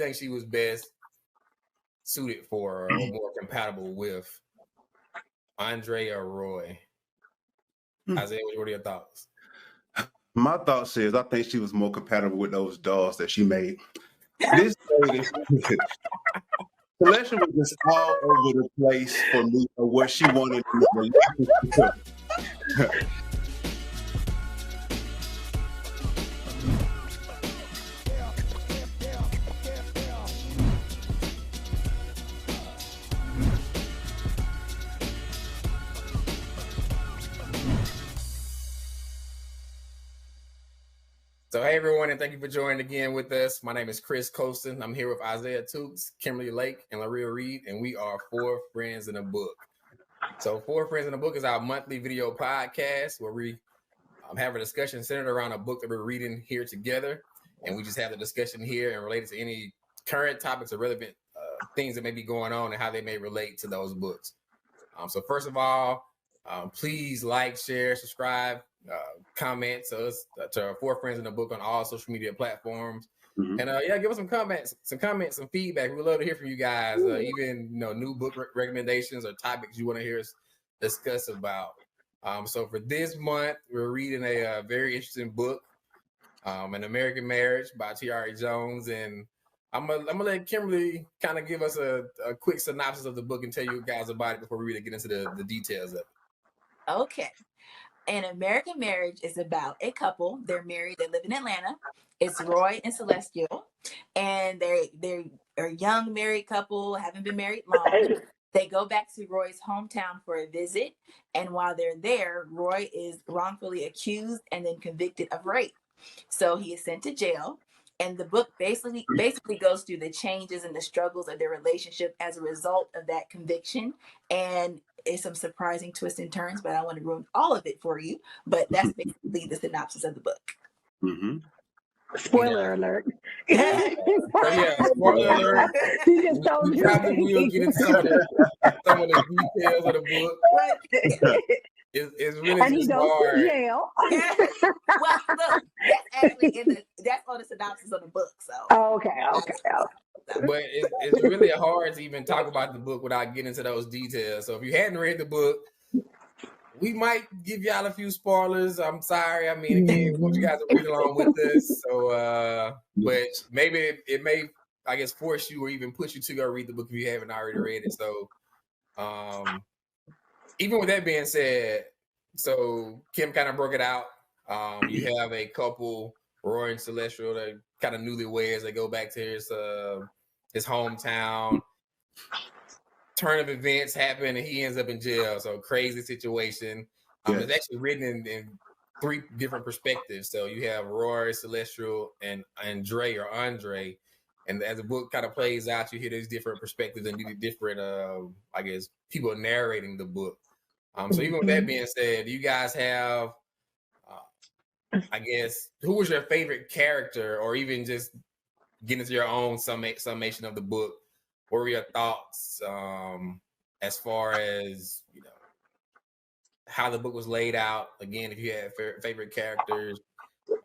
think she was best suited for or more compatible with, Andre or Roy? Isaiah, what are your thoughts? My thoughts is I think she was more compatible with those dolls that she made. This lady, Celestia was just all over the place for me for what she wanted in a relationship. So, hey everyone, and thank you for joining again with us. My name is Chris Colston. I'm here with Isaiah Tukes, Kimberly Lake, and Laria Reed, and we are Four Friends in a Book. So, Four Friends in a Book is our monthly video podcast where we have a discussion centered around a book that we're reading here together, and we just have the discussion here and related to any current topics or relevant things that may be going on and how they may relate to those books. So, first of all, please like, share, subscribe. Comment to us, to our Four Friends in the Book on all social media platforms. And give us some comments, some feedback. We'd love to hear from you guys. Even new book recommendations or topics you want to hear us discuss about. So for this month, we're reading a very interesting book, An American Marriage by Tayari Jones, and I'm gonna let Kimberly kind of give us a quick synopsis of the book and tell you guys about it before we really get into the details of it. Okay. An American Marriage is about a couple. They're married. They live in Atlanta. It's Roy and Celestial, and they're a young married couple, haven't been married long. They go back to Roy's hometown for a visit, and while they're there, Roy is wrongfully accused and then convicted of rape. So he is sent to jail, and the book basically goes through the changes and the struggles of their relationship as a result of that conviction, and it's some surprising twists and turns, but I don't want to ruin all of it for you. But that's basically the synopsis of the book. Mm-hmm. Spoiler alert. Spoiler alert. You just told you. Probably will get into some of the details of the book. It's really and he goes hard. to jail. Well, look, that's actually that's on the synopsis of the book. So. Okay. But it's really hard to even talk about the book without getting into those details. So if you hadn't read the book, we might give y'all a few spoilers. I'm sorry. I mean, again, we want you guys to read along with us. So, but maybe it may, I guess, force you or even push you to go read the book if you haven't already read it. So, even with that being said, so Kim kind of broke it out. You have a couple, Roy and Celestial, they kind of newlyweds. They go back to his hometown. Turn of events happen, and he ends up in jail. So crazy situation. It's actually written in three different perspectives. So you have Roy, Celestial, and Andre. And as the book kind of plays out, you hear these different perspectives and different, I guess, people narrating the book. So even with that being said, do you guys have, I guess, who was your favorite character, or even just get into your own summation of the book? What were your thoughts as far as how the book was laid out? Again, if you had favorite characters,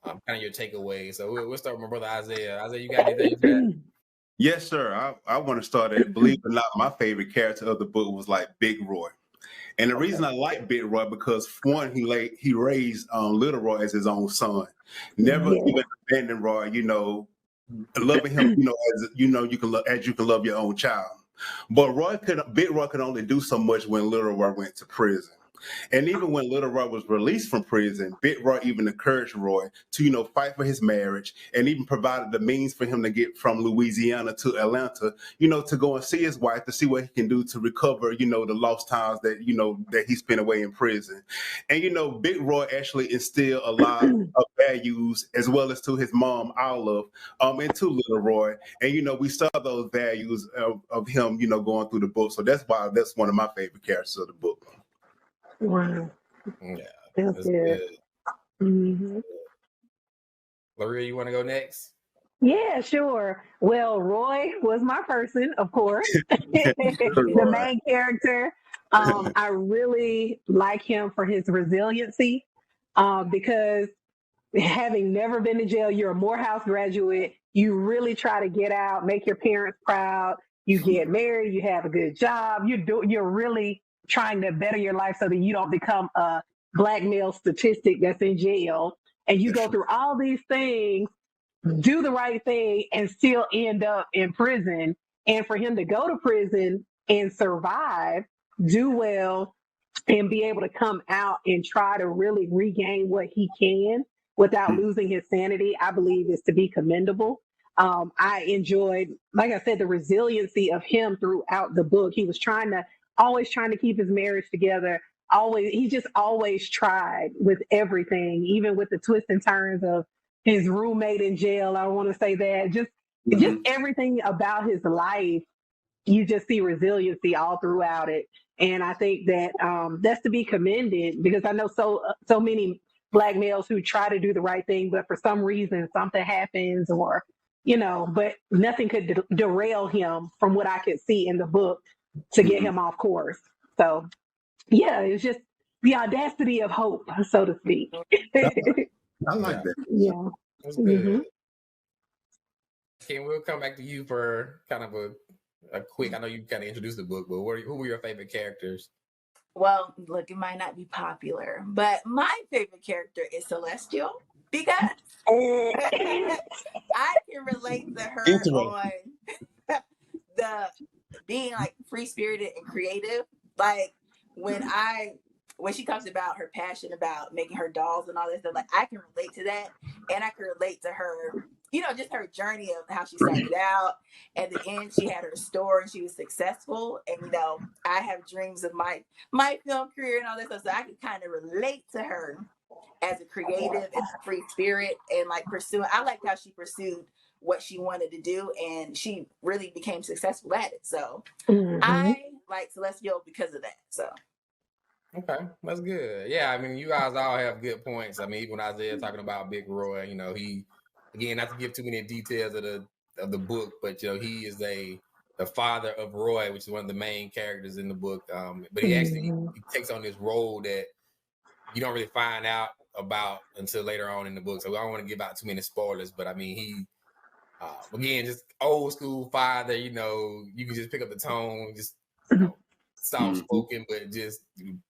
kind of your takeaways. So we'll start with my brother Isaiah. Isaiah, you got anything to add? Yes, sir. I want to start at, believe it or not, my favorite character of the book was like Big Roy. And the reason I like Big Roy, because one, he raised Little Roy as his own son. Never even abandoned Roy, loving him, as you can love your own child. But Big Roy could only do so much when Little Roy went to prison. And even when Little Roy was released from prison, Big Roy even encouraged Roy to, fight for his marriage, and even provided the means for him to get from Louisiana to Atlanta, to go and see his wife, to see what he can do to recover, the lost times that, that he spent away in prison. And, Big Roy actually instilled a lot of values, as well as to his mom, Olive, into Little Roy. And, we saw those values of him, going through the book. So that's why that's one of my favorite characters of the book. Wow. Yeah. That's good. Mm-hmm. Laria, you want to go next? Yeah, sure. Well, Roy was my person, of course. The main character. I really like him for his resiliency, because having never been to jail, you're a Morehouse graduate, you really try to get out, make your parents proud. You get married, you have a good job. You're really trying to better your life so that you don't become a blackmail statistic that's in jail. And you go through all these things, do the right thing, and still end up in prison. And for him to go to prison and survive, do well, and be able to come out and try to really regain what he can without losing his sanity, I believe is to be commendable. I enjoyed, like I said, the resiliency of him throughout the book. He was always trying to keep his marriage together. He just always tried with everything, even with the twists and turns of his roommate in jail. I want to say that just everything about his life, you just see resiliency all throughout it. And I think that that's to be commended, because I know so many Black males who try to do the right thing, but for some reason something happens, or but nothing could derail him from what I could see in the book to get him off course. So yeah, it's just the audacity of hope, so to speak. I like that. Yeah. That's good. Ken, we'll come back to you for kind of a quick. I know you kind of introduced the book, but who were your favorite characters? Well, look, it might not be popular, but my favorite character is Celestial, because I can relate to her on the being like free spirited and creative. Like when she talks about her passion about making her dolls and all this stuff, like I can relate to that, and I can relate to her, just her journey of how she started out. At the end, she had her store and she was successful. And I have dreams of my film career and all this stuff, so I can kind of relate to her as a creative and a free spirit, and like pursuing. I liked how she pursued what she wanted to do, and she really became successful at it. So I like Celestial because of that. So. Okay, that's good. Yeah, I mean, you guys all have good points. I mean, even when Isaiah talking about Big Roy, he, again, not to give too many details of the book, but he is the father of Roy, which is one of the main characters in the book. But he actually he takes on this role that you don't really find out about until later on in the book. So I don't want to give out too many spoilers, but I mean, he again, just old school father. You can just pick up the tone, just soft spoken, but just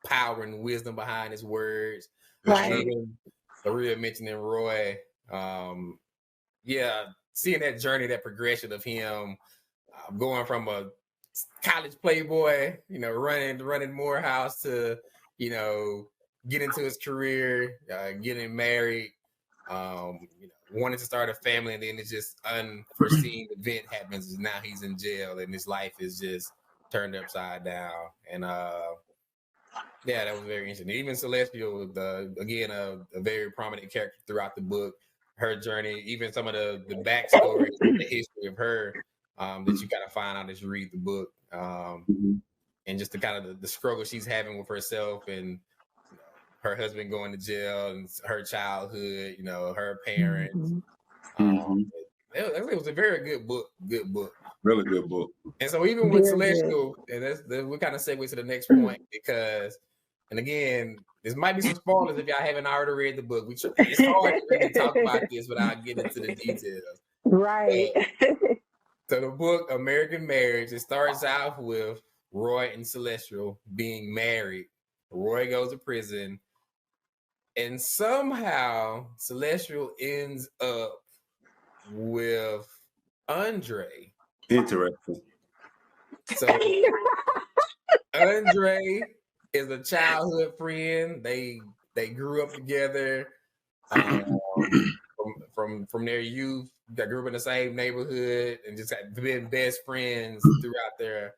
power and wisdom behind his words. Right. Maria mentioning Roy. Seeing that journey, that progression of him going from a college playboy, running Morehouse to, get into his career, getting married, wanting to start a family, and then it's just unforeseen event happens. Now he's in jail, and his life is just turned upside down. And that was very interesting. Even Celestial, again, a very prominent character throughout the book. Her journey, even some of the backstory, the history of her that you kind of find out as you read the book, and just the kind of the struggle she's having with herself, and her husband going to jail, and her childhood, her parents. It was a very good book. Really good book. And so even with Celestial, and we kind of segue to the next point, because, and again, this might be some spoilers if y'all haven't already read the book. It's hard to really talk about this without getting into the details. Right. So the book, American Marriage, it starts out with Roy and Celestial being married. Roy goes to prison, and somehow Celestial ends up with Andre. Interesting. So Andre is a childhood friend. They grew up together from their youth. They grew up in the same neighborhood and just had been best friends throughout their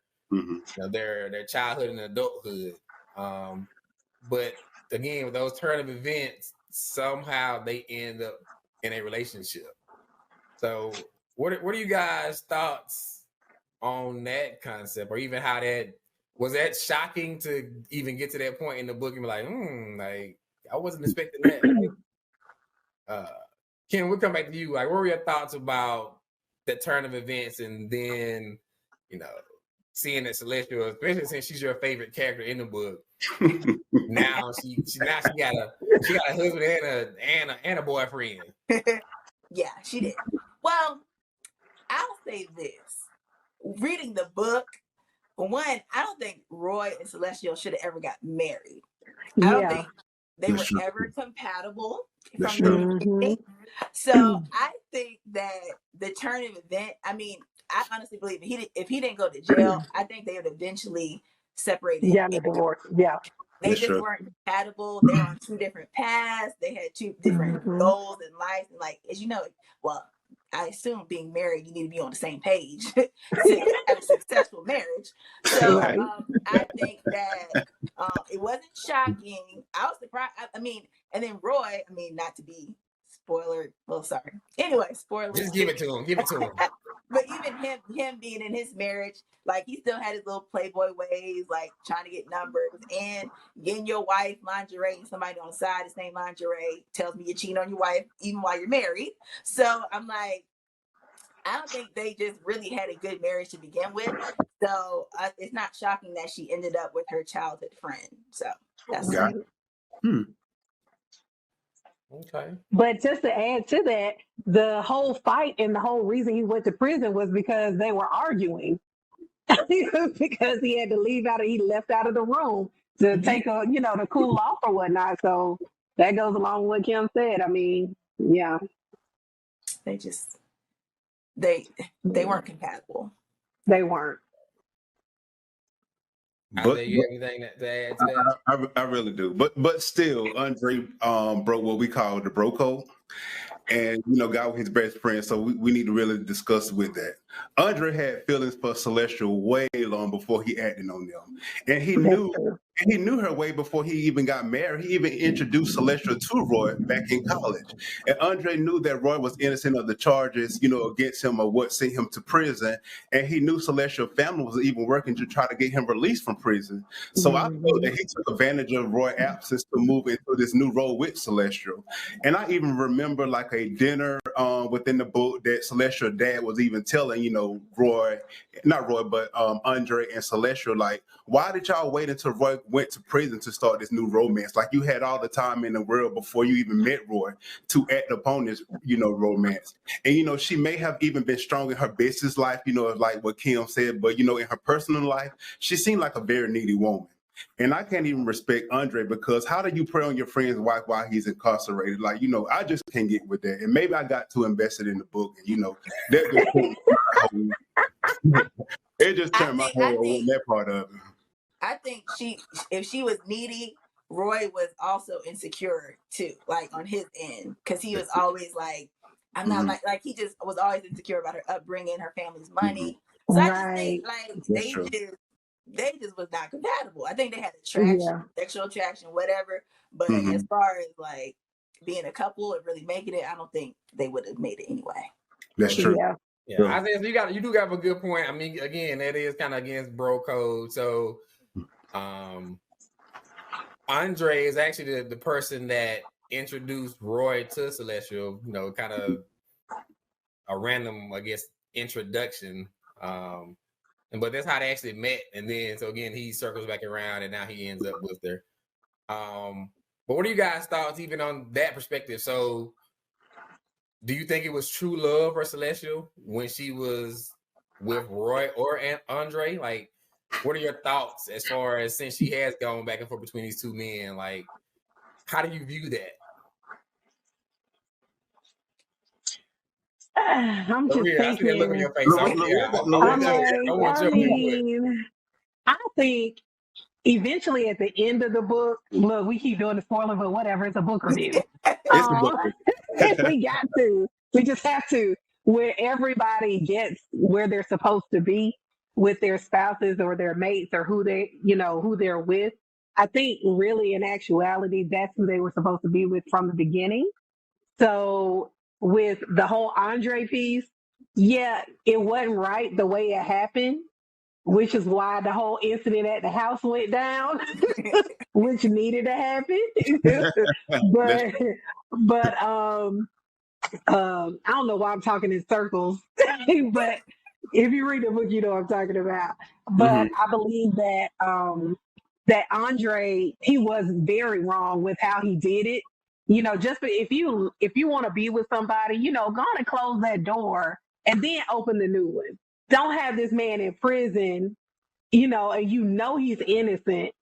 their childhood and adulthood. But again, with those turn of events, somehow they end up in a relationship. So what are you guys' thoughts on that concept, or even how was that shocking to even get to that point in the book and be like, I wasn't expecting that. Ken, we'll come back to you. Like, what were your thoughts about that turn of events, and then, seeing that Celestial, especially since she's your favorite character in the book, now she got a husband and a boyfriend. Yeah, she did. Well, I'll say this. Reading the book, for one, I don't think Roy and Celestial should have ever got married. I don't think they That's were true. ever compatible That's from the true. beginning. So I think that the turn of event, I mean, I honestly believe if he didn't go to jail, I think they would eventually separate. Yeah, the divorce. Yeah. They That's just true. weren't compatible. They were on two different paths. They had two different goals in life. And like, as you know, well, I assume being married, you need to be on the same page to have a successful marriage. So Right. I think that it wasn't shocking. I was surprised. I mean, and then Roy, I mean, not to be spoiler. Well, sorry. Anyway, spoiler. Just give it to him. Give it to him. But even him being in his marriage, like he still had his little playboy ways, like trying to get numbers and getting your wife lingerie and somebody on the side is saying lingerie tells me you're cheating on your wife even while you're married. So I'm like, I don't think they just really had a good marriage to begin with. So it's not shocking that she ended up with her childhood friend. So that's Got it. Okay. But just to add to that, the whole fight and the whole reason he went to prison was because they were arguing. Because he had to leave out, he left out of the room to take to cool off or whatnot. So that goes along with what Kim said. I mean, yeah. they just they weren't compatible. They weren't. Isaiah, you have anything to add to that? I really do, but still, Andre broke what we call the bro code, and got with his best friend. So we need to really discuss with that. Andre had feelings for Celestial way long before he acted on them, and he knew her way before he even got married. He even introduced Celestial to Roy back in college, and Andre knew that Roy was innocent of the charges, against him or what sent him to prison, and he knew Celestial family was even working to try to get him released from prison. So I feel that he took advantage of Roy's absence to move into this new role with Celestial. And I even remember like a dinner within the book that Celestial dad was even telling, Andre and Celestial, like, why did y'all wait until Roy went to prison to start this new romance? Like, you had all the time in the world before you even met Roy to act upon this, romance. And, she may have even been strong in her business life, like what Kim said, but, in her personal life, she seemed like a very needy woman. And I can't even respect Andre, because how do you prey on your friend's wife while he's incarcerated? Like, I just can't get with that. And maybe I got too invested in the book, and it just turned my whole on that part of it. I think if she was needy, Roy was also insecure too, like on his end, because he was always like, I'm not like he just was always insecure about her upbringing, her family's money. So I just think like they just was not compatible. I think they had attraction, sexual attraction, whatever. But as far as like being a couple and really making it, I don't think they would have made it anyway. That's true. Yeah, I think you do have a good point. I mean, again, that is kind of against bro code. So, Andre is actually the person that introduced Roy to Celestial. Kind of a random, I guess, introduction. But that's how they actually met. And then, so again, he circles back around, and now he ends up with her. But what are you guys' thoughts even on that perspective? So, do you think it was true love for Celestial when she was with Roy or Andre? Like, what are your thoughts as far as, since she has gone back and forth between these two men? Like, how do you view that? I'm just thinking. I see that look on your face. I think eventually at the end of the book, look, we keep doing the spoiler, but whatever, it's a book review. We just have to, where everybody gets where they're supposed to be with their spouses or their mates or who they're with. I think really in actuality, that's who they were supposed to be with from the beginning. So with the whole Andre piece, it wasn't right the way it happened, which is why the whole incident at the house went down, which needed to happen. but I don't know why I'm talking in circles, but if you read the book, you know what I'm talking about. But I believe that that Andre, he was very wrong with how he did it. Just if you want to be with somebody, go on and close that door and then open the new one. Don't have this man in prison, you know, and you know he's innocent.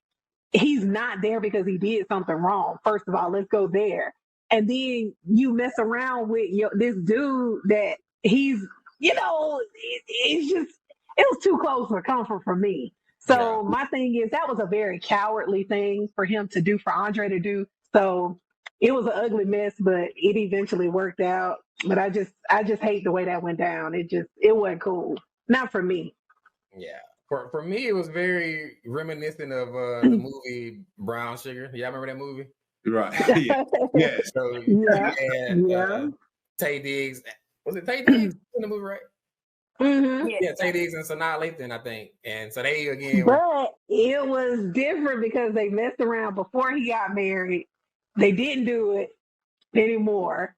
He's not there because he did something wrong. First of all, let's go there. And then you mess around with this dude that he's, you know, it's just, it was too close for comfort for me. So my thing is that was a very cowardly thing for him to do, for Andre to do. So it was an ugly mess, but it eventually worked out. But I just hate the way that went down. It wasn't cool. Not for me. Yeah. For me, it was very reminiscent of the movie Brown Sugar. Y'all remember that movie? Right. Yeah. So Yeah. and Taye Diggs. Was it Taye Diggs in the movie, right? Mm-hmm. Yeah, Taye Diggs and Sanaa Lathan, I think. And so they again. But it was different because they messed around before he got married. They didn't do it anymore.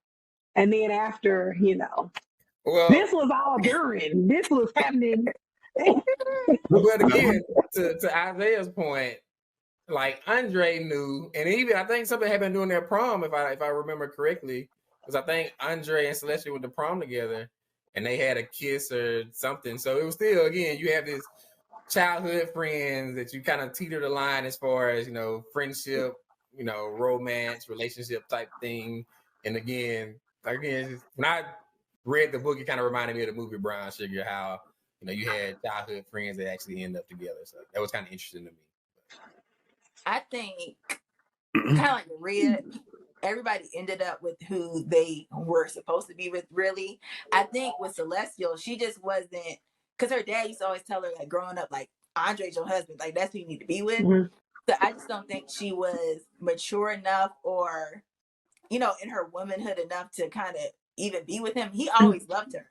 And then after, you know, Well, this was all during. This was happening. But again, to Isaiah's point, like Andre knew, and even I think something happened during their prom, if I remember correctly, because I think Andre and Celestia went to prom together, and they had a kiss or something. So it was still, again, you have this childhood friends that you kind of teeter the line as far as, you know, friendship, you know, romance, relationship type thing. And again, when I read the book, it kind of reminded me of the movie Brown Sugar, how, you know, you had childhood friends that actually end up together. So that was kind of interesting to me. I think kind of like Maria, everybody ended up with who they were supposed to be with, really. I think with Celestial, she just wasn't, because her dad used to always tell her, like, growing up, like, Andre's your husband, like, that's who you need to be with. Mm-hmm. So I just don't think she was mature enough or, you know, in her womanhood enough to kind of even be with him. He always loved her,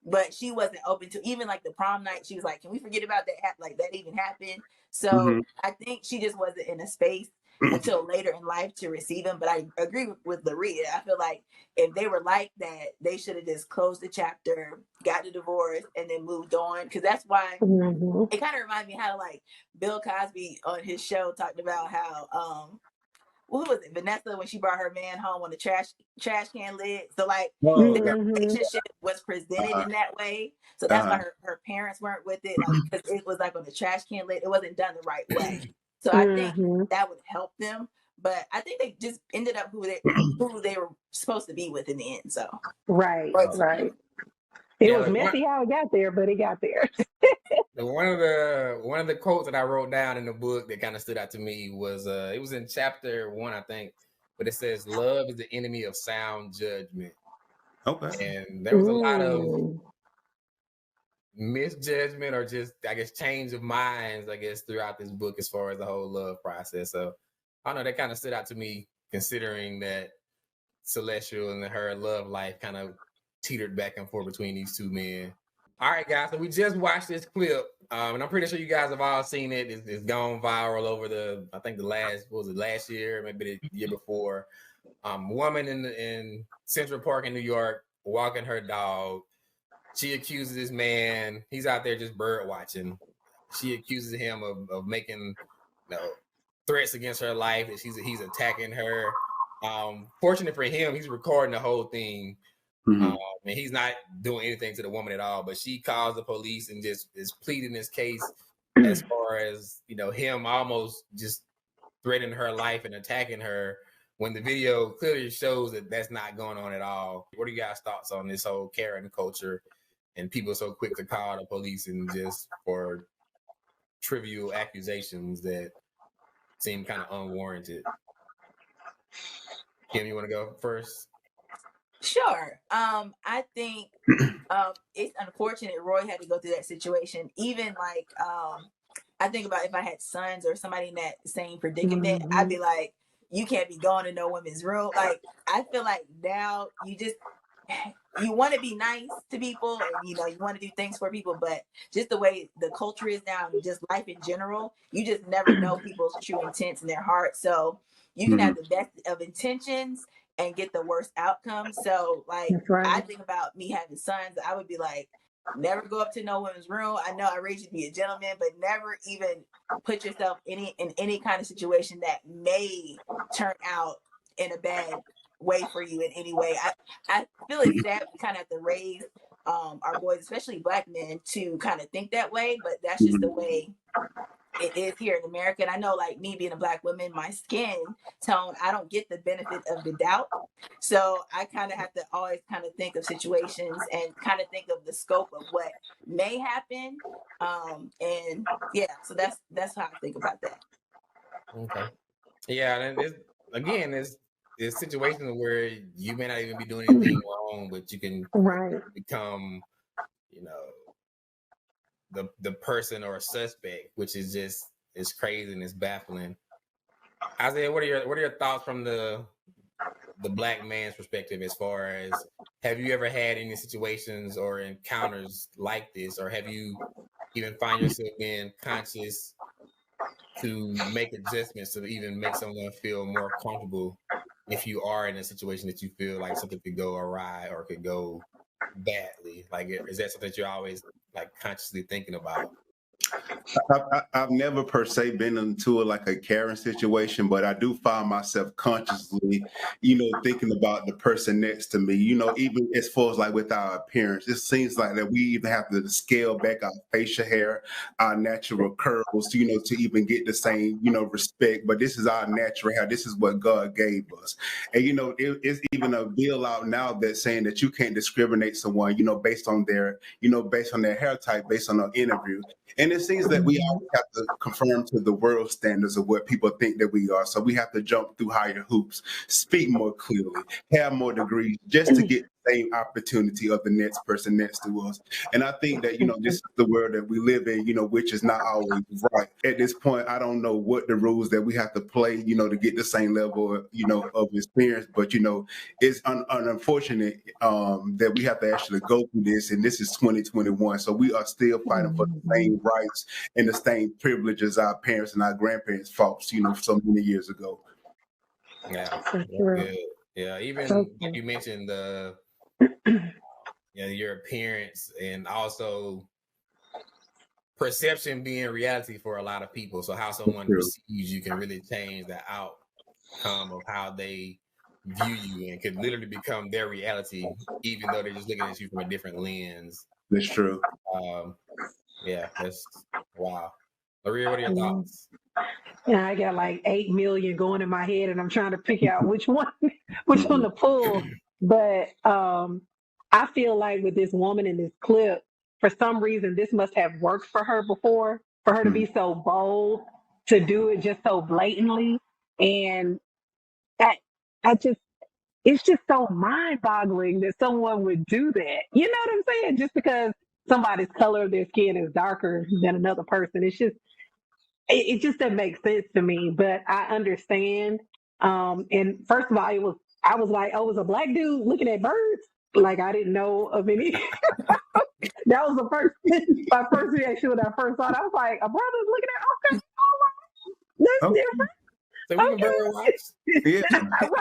but she wasn't open to, even like the prom night, she was like, can we forget about that? Like, that even happened. So I think she just wasn't in a space until later in life to receive him. But I agree with Laria. I feel like if they were like that, they should have just closed the chapter, got the divorce, and then moved on. Because that's why it kind of reminds me how, like, Bill Cosby on his show talked about how who was it, Vanessa, when she brought her man home on the trash can lid. So, like, the relationship was presented in that way. So that's why her parents weren't with it, like, because it was like on the trash can lid. It wasn't done the right way. So I think that would help them. But I think they just ended up who they were supposed to be with in the end. So right. It was messy how it got there, but it got there. One of the quotes that I wrote down in the book that kind of stood out to me was it was in chapter 1, I think, but it says love is the enemy of sound judgment. Okay. And there was a lot of misjudgment or just, I guess, change of minds, I guess, throughout this book as far as the whole love process. So I don't know, that kind of stood out to me, considering that Celestial and her love life kind of teetered back and forth between these two men. All right, guys. So we just watched this clip, and I'm pretty sure you guys have all seen it. It's gone viral over I think last year, maybe the year before. Woman in Central Park in New York walking her dog. She accuses this man. He's out there just bird watching. She accuses him of making, you know, threats against her life. That he's attacking her. Fortunate for him, he's recording the whole thing. And he's not doing anything to the woman at all, but she calls the police and just is pleading this case as far as, you know, him almost just threatening her life and attacking her, when the video clearly shows that that's not going on at all. What are you guys' thoughts on this whole Karen culture and people so quick to call the police and just for trivial accusations that seem kind of unwarranted? Kim, you want to go first? Sure. I think it's unfortunate Roy had to go through that situation. Even like I think about if I had sons or somebody in that same predicament, I'd be like, you can't be going to no women's room. Like, I feel like now you want to be nice to people and, you know, you want to do things for people, but just the way the culture is now and just life in general, you just never know people's true intents in their heart. So you can have the best of intentions and get the worst outcome. So, like, I think about me having sons, I would be like, never go up to no women's room. I know I raised you to be a gentleman, but never even put yourself in any kind of situation that may turn out in a bad way for you in any way. I feel it's sad we kind of have to raise our boys, especially black men, to kind of think that way. But that's just the way it is here in America. And I know, like me being a black woman, my skin tone, I don't get the benefit of the doubt. So I kind of have to always kind of think of situations and kind of think of the scope of what may happen. And yeah, so that's how I think about that. Okay. Yeah, and it's situations where you may not even be doing anything wrong, but you can Right. become, the person or a suspect, which is just it's crazy and it's baffling. Isaiah, what are your thoughts from the black man's perspective, as far as, have you ever had any situations or encounters like this, or have you even find yourself being conscious to make adjustments to even make someone feel more comfortable if you are in a situation that you feel like something could go awry or could go badly? Like, is that something that you're always like consciously thinking about? I've never per se been into a Karen situation, but I do find myself consciously, thinking about the person next to me, even as far as like with our appearance. It seems like that we even have to scale back our facial hair, our natural curls, to even get the same, respect. But this is our natural hair. This is what God gave us. And, it's even a bill out now that's saying that you can't discriminate someone, based on their hair type, based on an interview. And it seems that we always have to conform to the world standards of what people think that we are. So we have to jump through higher hoops, speak more clearly, have more degrees, just to get the same opportunity of the next person next to us. And I think that, this is the world that we live in, which is not always right. At this point, I don't know what the rules that we have to play, to get the same level, of experience. But, it's unfortunate that we have to actually go through this. And this is 2021. So we are still fighting for the same rights and the same privileges our parents and our grandparents fought, so many years ago. Yeah, Sure. yeah. Even like you mentioned your appearance, and also perception being reality for a lot of people. So how someone perceives you can really change the outcome of how they view you, and could literally become their reality, even though they're just looking at you from a different lens. That's true. Yeah, that's wow. Maria, what are your thoughts? Yeah, I got like 8 million going in my head, and I'm trying to pick out which one to pull. But I feel like with this woman in this clip, for some reason, this must have worked for her before, for her to be so bold, to do it just so blatantly. And it's just so mind-boggling that someone would do that. You know what I'm saying? Just because somebody's color of their skin is darker than another person. It just doesn't make sense to me, but I understand. And first of all, I was like, oh, it was a black dude looking at birds. Like, I didn't know of any. That was my first reaction when I first saw it. I was like, a brother's looking at, okay, all right, that's different. So we can bird watch. Yeah.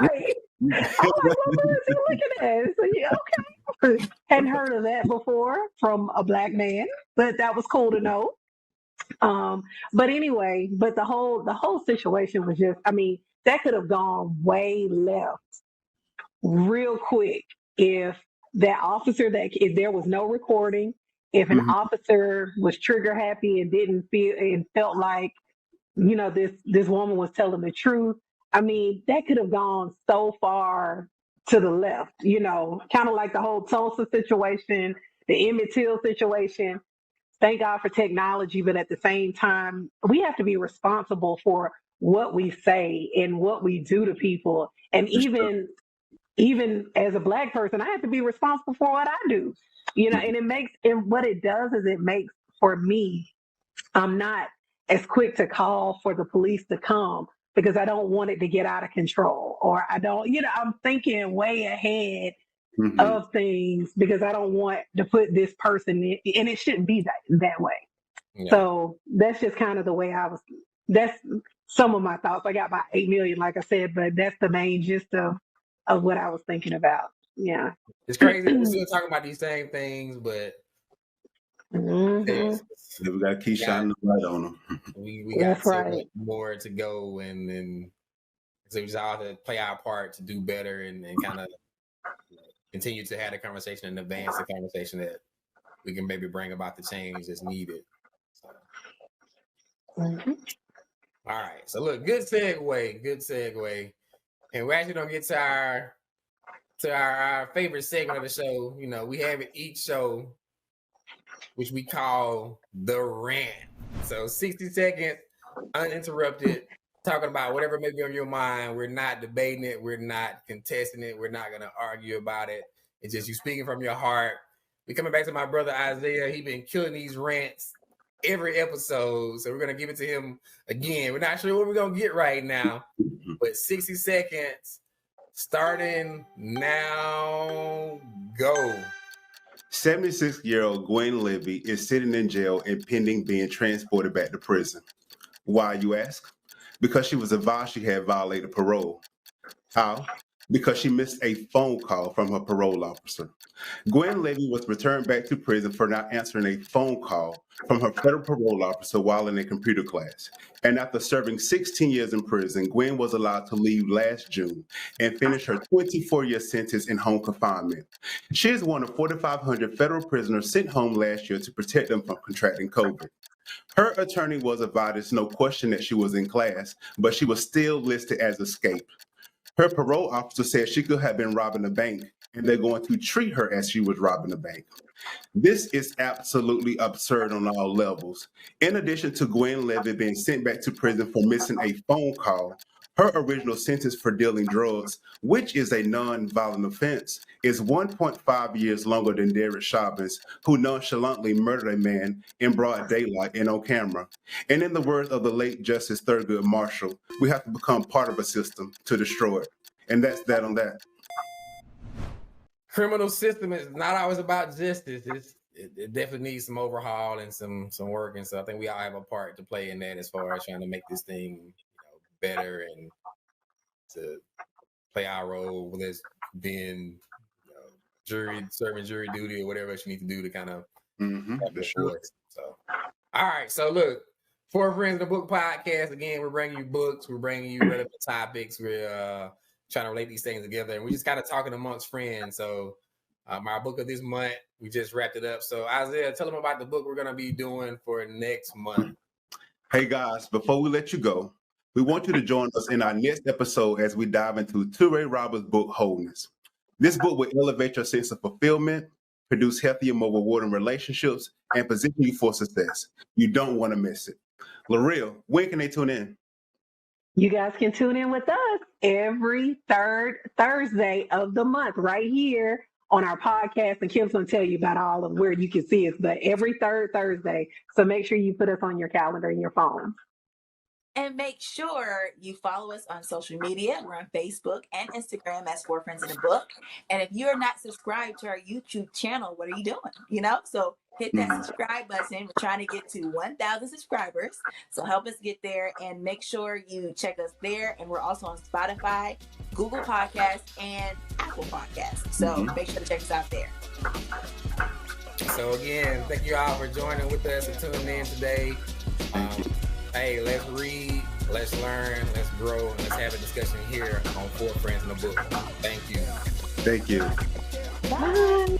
Right. I'm like, what bird is he looking at? So yeah, okay. Hadn't heard of that before from a black man, but that was cool to know. But anyway, the whole situation was just, that could have gone way left real quick if if there was no recording, if an officer was trigger happy and didn't feel and felt like, this woman was telling the truth. That could have gone so far to the left, kind of like the whole Tulsa situation, the Emmett Till situation. Thank God for technology, but at the same time, we have to be responsible for what we say and what we do to people. And even as a black person, I have to be responsible for what I do. And what it does is it makes, for me, I'm not as quick to call for the police to come because I don't want it to get out of control, or I don't, I'm thinking way ahead of things because I don't want to put this person in, and it shouldn't be that way. Yeah. So that's just kind of the way that's some of my thoughts. I got about 8 million, like I said, but that's the main gist of what I was thinking about. Yeah. It's crazy. We're still talking about these same things, but we got to keep shining the light on them. We got so much more to go, and so we just all have to play our part to do better and kind of continue to have the conversation and advance the conversation that we can maybe bring about the change that's needed. So. Mm-hmm. All right. So look, good segue. And we're actually gonna get to our favorite segment of the show. You know, we have it each show, which we call the rant. So 60 seconds, uninterrupted, talking about whatever may be on your mind. We're not debating it. We're not contesting it. We're not gonna argue about it. It's just you speaking from your heart. We coming back to my brother Isaiah. He been killing these rants every episode, so we're gonna give it to him again. We're not sure what we're gonna get right now, but 60 seconds starting now. Go. 76-year-old Gwen Levy is sitting in jail and pending being transported back to prison. Why, you ask? Because she was advised she had violated parole. How? Because she missed a phone call from her parole officer. Gwen Levy was returned back to prison for not answering a phone call from her federal parole officer while in a computer class. And after serving 16 years in prison, Gwen was allowed to leave last June and finish her 24-year sentence in home confinement. She is one of 4,500 federal prisoners sent home last year to protect them from contracting COVID. Her attorney was advised no question that she was in class, but she was still listed as escaped. Her parole officer said she could have been robbing a bank, and they're going to treat her as she was robbing a bank. This is absolutely absurd on all levels. In addition to Gwen Levy being sent back to prison for missing a phone call, her original sentence for dealing drugs, which is a non-violent offense, is 1.5 years longer than Derek Chauvin, who nonchalantly murdered a man in broad daylight and on camera. And in the words of the late Justice Thurgood Marshall, we have to become part of a system to destroy it. And that's that on that. Criminal system is not always about justice. It definitely needs some overhaul and some work. And so I think we all have a part to play in that as far as trying to make this thing better and to play our role, whether it's being serving jury duty or whatever else you need to do to kind of Sure. So, all right. So look, Four Friends in the Book podcast. Again, we're bringing you books. We're bringing you relevant topics. We're trying to relate these things together, and we're just kind of talking amongst friends. So, our book of this month, we just wrapped it up. So, Isaiah, tell them about the book we're going to be doing for next month. Hey guys, before we let you go, we want you to join us in our next episode as we dive into Touré Roberts' book, Wholeness. This book will elevate your sense of fulfillment, produce healthier, more rewarding relationships, and position you for success. You don't want to miss it. L'Real, when can they tune in? You guys can tune in with us every third Thursday of the month right here on our podcast. And Kim's going to tell you about all of where you can see us, but every third Thursday. So make sure you put us on your calendar and your phone. And make sure you follow us on social media. We're on Facebook and Instagram as Four Friends in a Book. And if you're not subscribed to our YouTube channel, what are you doing? So hit that subscribe button. We're trying to get to 1,000 subscribers. So help us get there and make sure you check us there. And we're also on Spotify, Google Podcasts, and Apple Podcasts. So make sure to check us out there. So again, thank you all for joining with us and tuning in today. Hey, let's read, let's learn, let's grow, and let's have a discussion here on Four Friends in a Book. Thank you. Thank you. Bye.